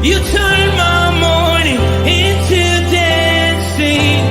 You turn my morning into dancing.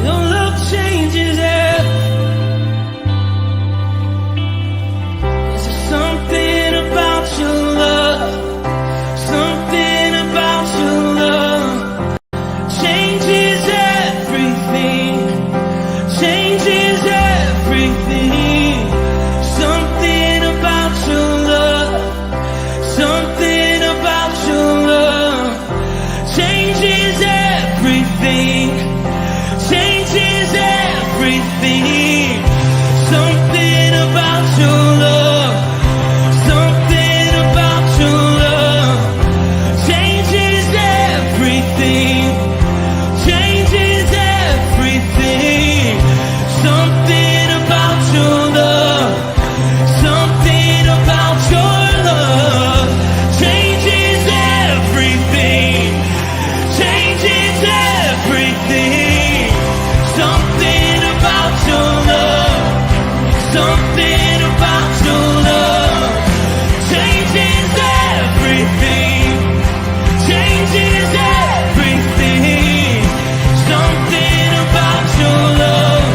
Your love changes everything. There's something about your love, something about your love changes everything, changes everything. Something about your love, something about your love changes everything, changes everything. Something about your love, something about your love changes everything, changes everything. Something about your love, something about your love changes everything, changes everything. Something about your love, something about your love changes everything, changes everything. Something about your love,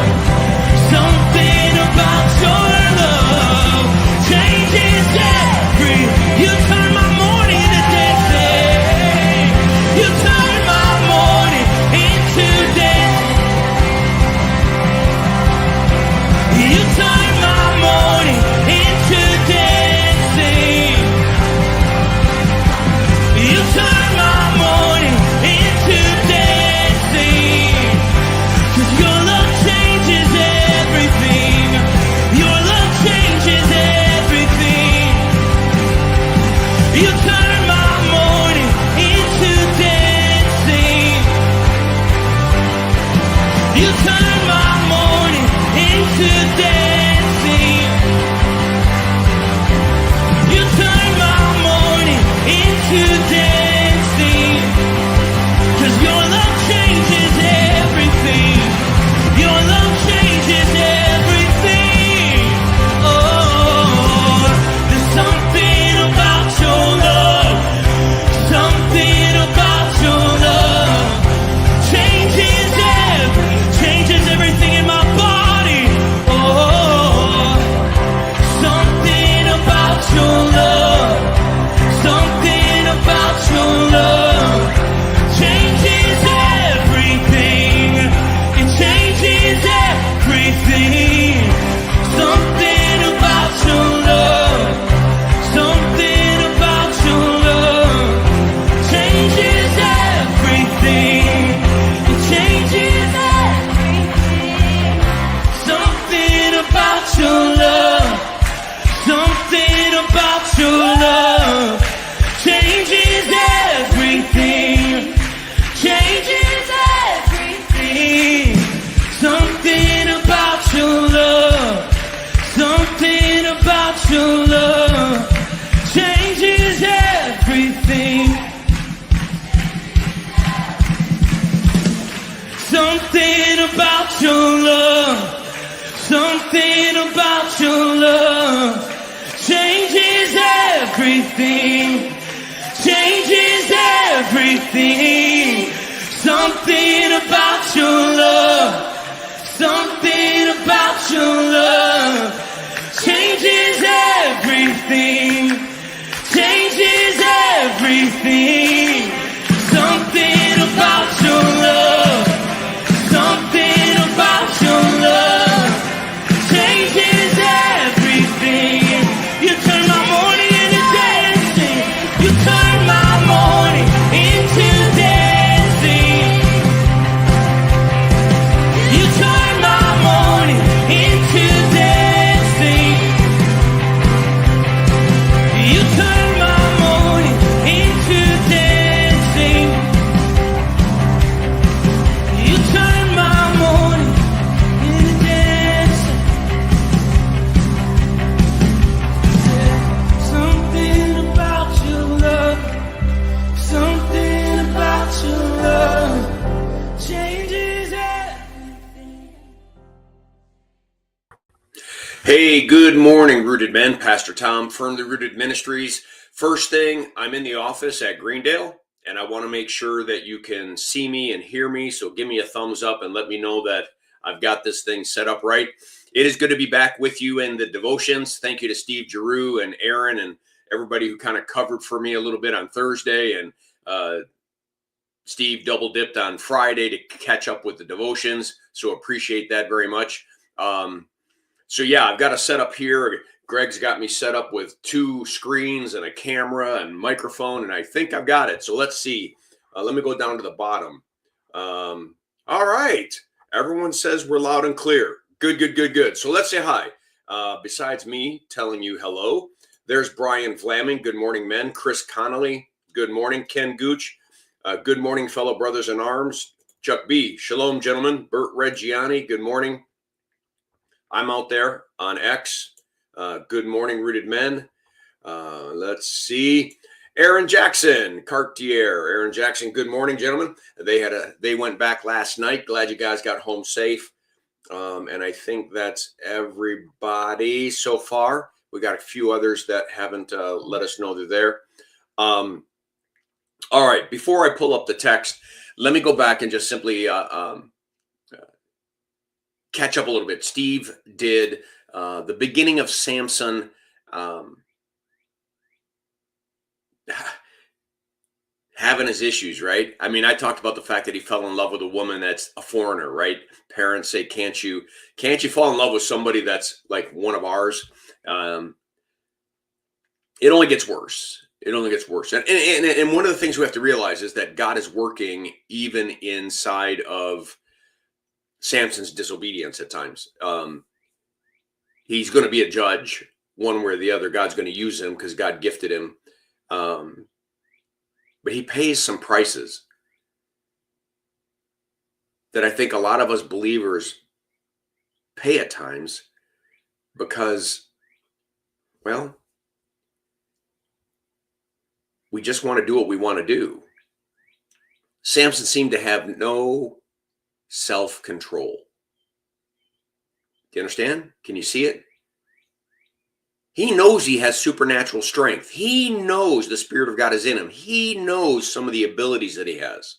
something about your love changes everything. You turn my morning into dancing. You turn my morning into dancing. You turn my morning into dancing. You turn my morning into dancing. 'Cause your love changes everything. Your love changes everything. You turn my morning into dancing. You turn my morning into dancing. You turn my morning into dancing. 'Cause your love changes everything. Your love changes everything. Oh, there's something about your love, something about your love changes everything in my body. Oh, something about your love, something about your love changes everything. It changes everything. Something about your love, something about your love changes everything. It changes everything. Something about your love, something about your love changes everything, changes everything. Something about your love, something about your love changes everything. Something about your love, something about your love changes everything, changes everything. Something about your love, something about your love changes everything, changes everything. Something about your love, something about your love changes everything. You turn my morning into dancing. You turn my morning into dancing. Hey, good morning, Rooted Men. Pastor Tom, Firmly Rooted Ministries. First thing, I'm in the office at Greendale, and I want to make sure that you can see me and hear me. So give me a thumbs up and let me know that I've got this thing set up right. It is good to be back with you in the devotions. Thank you to Steve Giroux and Aaron and everybody who kind of covered for me a little bit on Thursday. And Steve double dipped on Friday to catch up with the devotions. So appreciate that very much. So yeah, I've got a setup here. Greg's got me set up with 2 screens and a camera and microphone, and I think I've got it. So let's see. Let me go down to the bottom. All right. Everyone says we're loud and clear. Good. So let's say hi. Besides me telling you hello, there's Brian Flaming. Good morning, men. Chris Connolly. Good morning. Ken Gooch. Good morning, fellow brothers in arms. Chuck B. Shalom, gentlemen. Bert Reggiani. Good morning. I'm out there on X. Good morning, Rooted Men. Let's see. Aaron Jackson, Cartier. Aaron Jackson, good morning, gentlemen. They went back last night. Glad you guys got home safe. And I think that's everybody so far. We got a few others that haven't let us know they're there. All right, before I pull up the text, let me go back and just simply catch up a little bit. Steve did the beginning of Samson having his issues, right? I mean, I talked about the fact that he fell in love with a woman that's a foreigner, right? Parents say, can't you fall in love with somebody that's like one of ours? It only gets worse. And one of the things we have to realize is that God is working even inside of Samson's disobedience at times. He's going to be a judge one way or the other. God's going to use him because God gifted him. But he pays some prices that I think a lot of us believers pay at times because, well, we just want to do what we want to do. Samson seemed to have no self-control. Do you understand? Can you see it? He knows he has supernatural strength. He knows the Spirit of God is in him. He knows some of the abilities that he has.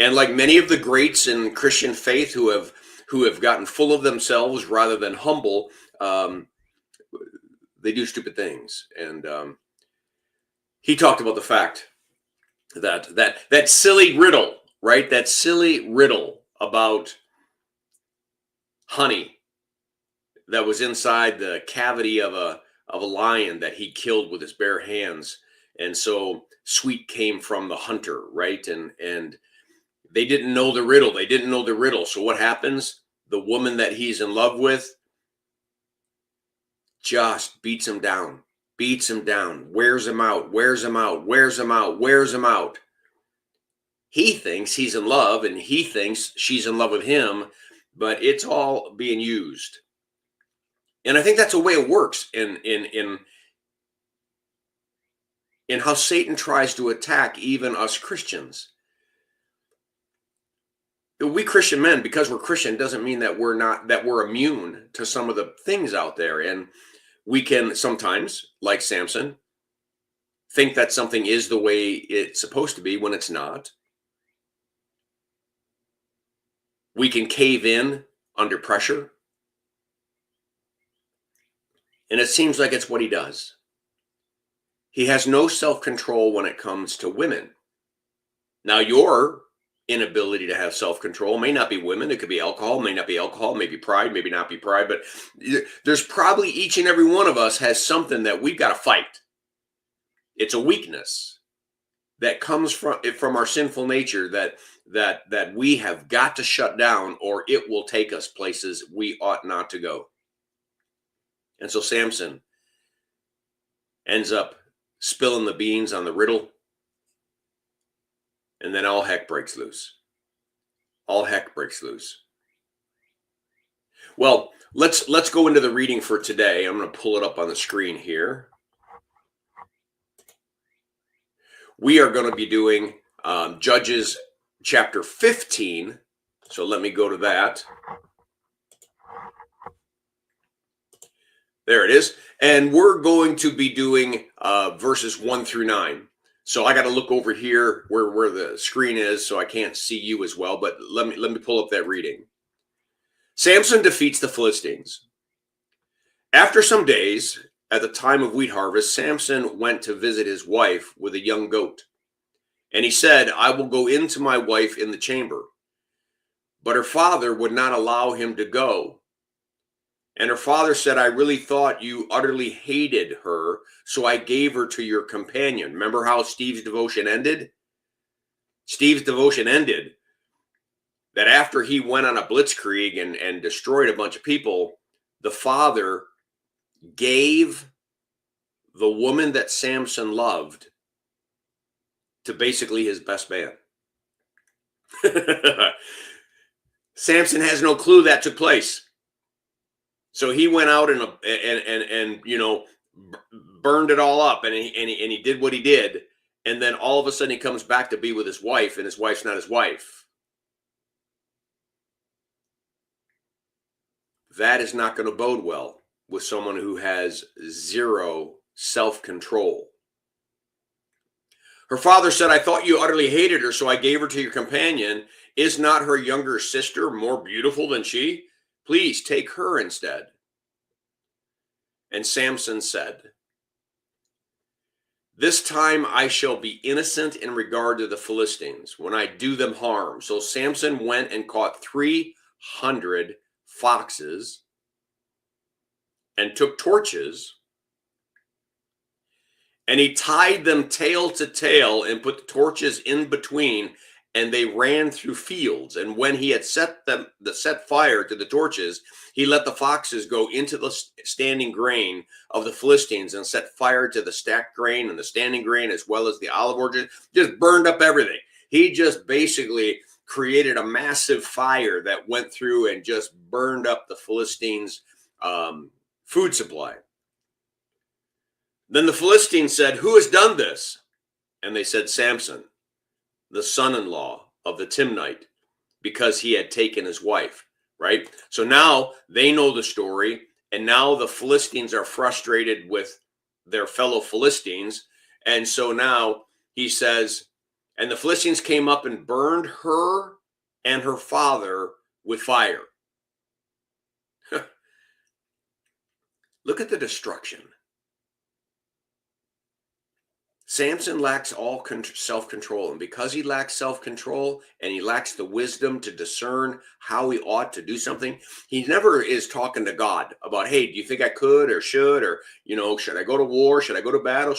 And like many of the greats in Christian faith who have gotten full of themselves rather than humble, they do stupid things. And he talked about the fact that silly riddle, right? That silly riddle about honey that was inside the cavity of a lion that he killed with his bare hands. And so sweet came from the hunter, right? And they didn't know the riddle. So what happens? The woman that he's in love with just beats him down, wears him out. He thinks he's in love and he thinks she's in love with him, but it's all being used. And I think that's the way it works in how Satan tries to attack even us Christians. We Christian men, because we're Christian, doesn't mean that we're immune to some of the things out there. And we can sometimes, like Samson, think that something is the way it's supposed to be when it's not. We can cave in under pressure. And it seems like it's what he does. He has no self-control when it comes to women. Now, your inability to have self-control may not be women. It could be alcohol, may not be alcohol, maybe pride, maybe not be pride. But there's probably each and every one of us has something that we've got to fight. It's a weakness that comes from our sinful nature that we have got to shut down, or it will take us places we ought not to go. And so Samson ends up spilling the beans on the riddle, and then all heck breaks loose. Well, let's go into the reading for today. I'm going to pull it up on the screen here. We are going to be doing Judges chapter 15. So let me go to that. There it is. And we're going to be doing verses 1 through 9. So I got to look over here where the screen is, so I can't see you as well. But let me pull up that reading. Samson defeats the Philistines. After some days, at the time of wheat harvest, Samson went to visit his wife with a young goat. And he said, I will go into my wife in the chamber. But her father would not allow him to go. And her father said, I really thought you utterly hated her, so I gave her to your companion. Remember how Steve's devotion ended? Steve's devotion ended that after he went on a blitzkrieg and destroyed a bunch of people, the father gave the woman that Samson loved to basically his best man. Samson has no clue that took place. So he went out and you know, burned it all up, and he did what he did, and then all of a sudden he comes back to be with his wife, and his wife's not his wife. That is not going to bode well with someone who has zero self-control. Her father said, I thought you utterly hated her, so I gave her to your companion. Is not her younger sister more beautiful than she? Please take her instead. And Samson said, this time I shall be innocent in regard to the Philistines when I do them harm. So Samson went and caught 300 foxes and took torches, and he tied them tail to tail and put the torches in between, and they ran through fields. And when he had set fire to the torches, he let the foxes go into the standing grain of the Philistines and set fire to the stacked grain and the standing grain, as well as the olive orchards. Just burned up everything. He just basically created a massive fire that went through and just burned up the Philistines' food supply. Then the Philistines said, who has done this? And they said, Samson, the son-in-law of the Timnite, because he had taken his wife, right? So now they know the story, and now the Philistines are frustrated with their fellow Philistines. And so now he says, and the Philistines came up and burned her and her father with fire. Look at the destruction. Samson lacks all self-control, and because he lacks self-control and he lacks the wisdom to discern how he ought to do something, he never is talking to God about, hey, do you think I could or should, or, you know, should I go to war? Should I go to battle?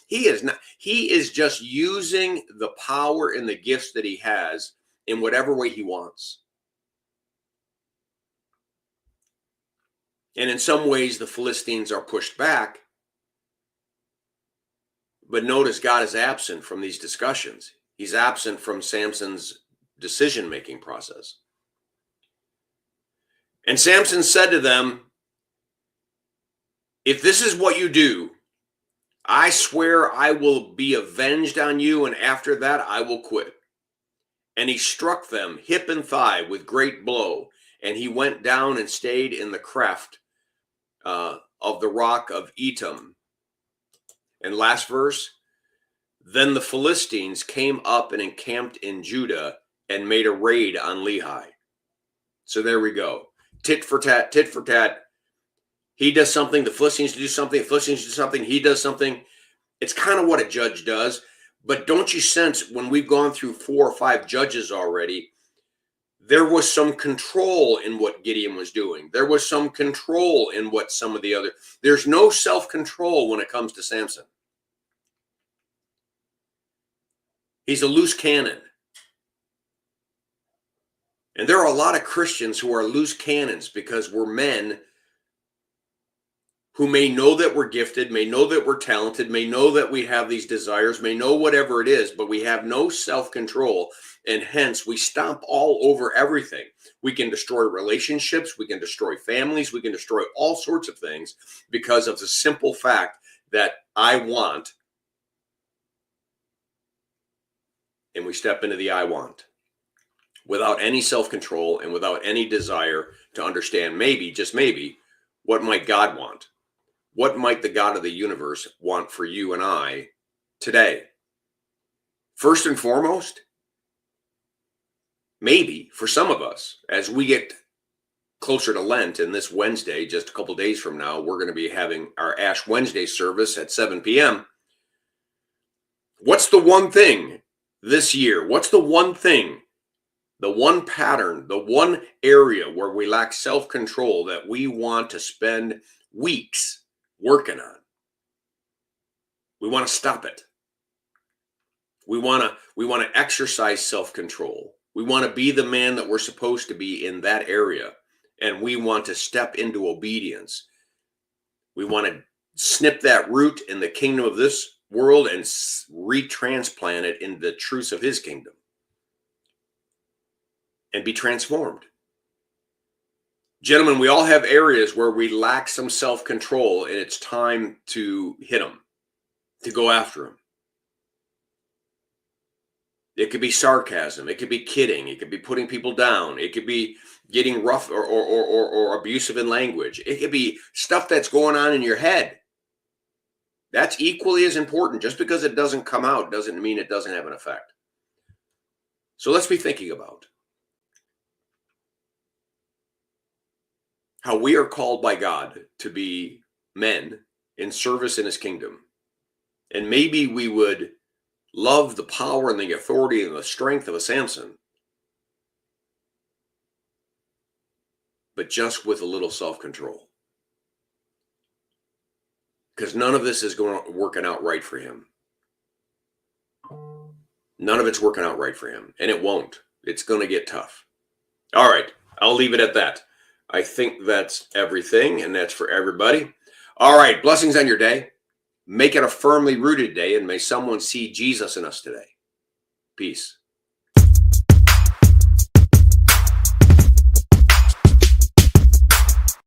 He is not. He is just using the power and the gifts that he has in whatever way he wants. And in some ways, the Philistines are pushed back. But notice God is absent from these discussions. He's absent from Samson's decision-making process. And Samson said to them, if this is what you do, I swear I will be avenged on you, and after that I will quit. And he struck them hip and thigh with great blow, and he went down and stayed in the cleft of the rock of Etam. And last verse, then the Philistines came up and encamped in Judah and made a raid on Lehi. So there we go. Tit for tat, tit for tat. He does something, the Philistines do something, the Philistines do something, he does something. It's kind of what a judge does. But don't you sense when we've gone through 4 or 5 judges already, there was some control in what Gideon was doing. There was some control in what some of the other. There's no self-control when it comes to Samson. He's a loose cannon. And there are a lot of Christians who are loose cannons because we're men who may know that we're gifted, may know that we're talented, may know that we have these desires, may know whatever it is, but we have no self-control, and hence we stomp all over everything. We can destroy relationships, we can destroy families, we can destroy all sorts of things because of the simple fact that I want, and we step into the I want without any self-control and without any desire to understand maybe, just maybe, what might God want. what might the God of the universe want for you and I today? First and foremost, maybe for some of us, as we get closer to Lent, and this Wednesday, just a couple days from now, we're going to be having our Ash Wednesday service at 7 p.m. What's the one thing this year? What's the one thing, the one pattern, the one area where we lack self-control that we want to spend weeks working on? We want to stop it. We want to exercise self-control. We want to be the man that we're supposed to be in that area. And we want to step into obedience. We want to snip that root in the kingdom of this world and retransplant it into the truths of his kingdom. And be transformed. Gentlemen, we all have areas where we lack some self-control, and it's time to hit them, to go after them. It could be sarcasm. It could be kidding. It could be putting people down. It could be getting rough or abusive in language. It could be stuff that's going on in your head. That's equally as important. Just because it doesn't come out doesn't mean it doesn't have an effect. So let's be thinking about how we are called by God to be men in service in his kingdom. And maybe we would love the power and the authority and the strength of a Samson, but just with a little self-control. Because none of this is working out right for him. None of it's working out right for him. And it won't. It's going to get tough. All right. I'll leave it at that. I think that's everything, and that's for everybody. All right. Blessings on your day. Make it a firmly rooted day, and may someone see Jesus in us today. Peace.